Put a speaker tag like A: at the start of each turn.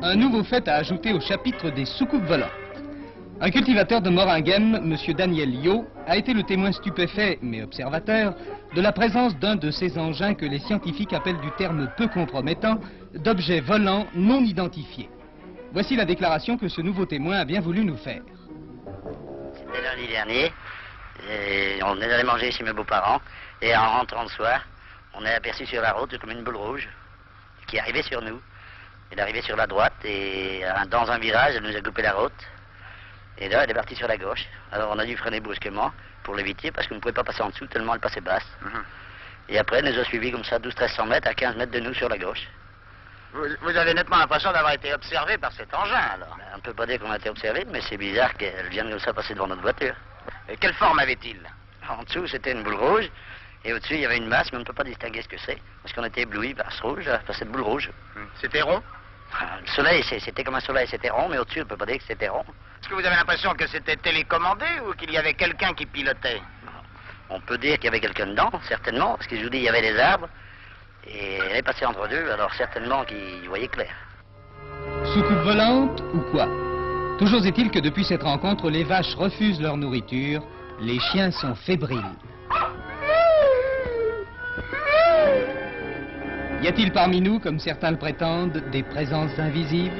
A: Un nouveau fait à ajouter au chapitre des soucoupes volantes. Un cultivateur de Moringhem, M. Daniel Yo, a été le témoin stupéfait, mais observateur, de la présence d'un de ces engins que les scientifiques appellent du terme peu compromettant, d'objets volants non identifiés. Voici la déclaration que ce nouveau témoin a bien voulu nous faire.
B: C'était lundi dernier, et on est allé manger chez mes beaux-parents, et en rentrant le soir, on est aperçu sur la route comme une boule rouge qui arrivait sur nous. Elle est arrivée sur la droite et dans un virage, elle nous a coupé la route. Et là, elle est partie sur la gauche. Alors on a dû freiner brusquement pour l'éviter parce qu'on ne pouvait pas passer en dessous tellement elle passait basse. Et après, elle nous a suivis comme ça 1200-1300 mètres à 15 mètres de nous sur la gauche.
C: Vous avez nettement l'impression d'avoir été observé par cet engin, alors.
B: On ne peut pas dire qu'on a été observé, mais c'est bizarre qu'elle vienne comme ça passer devant notre voiture.
C: Et quelle forme avait-il?
B: En dessous, c'était une boule rouge. Et au-dessus, il y avait une masse, mais on ne peut pas distinguer ce que c'est. Parce qu'on était éblouis par ce rouge, par cette boule rouge.
C: C'était rond?
B: Le soleil, c'était comme un soleil, c'était rond, mais au-dessus, on ne peut pas dire que c'était rond.
C: Est-ce que vous avez l'impression que c'était télécommandé ou qu'il y avait quelqu'un qui pilotait?
B: On peut dire qu'il y avait quelqu'un dedans, certainement, parce que je vous dis, il y avait des arbres, et elle est passée entre deux, alors certainement qu'il voyait clair.
A: Soucoupe volante ou quoi? Toujours est-il que depuis cette rencontre, les vaches refusent leur nourriture, les chiens sont fébriles. Y a-t-il parmi nous, comme certains le prétendent, des présences invisibles?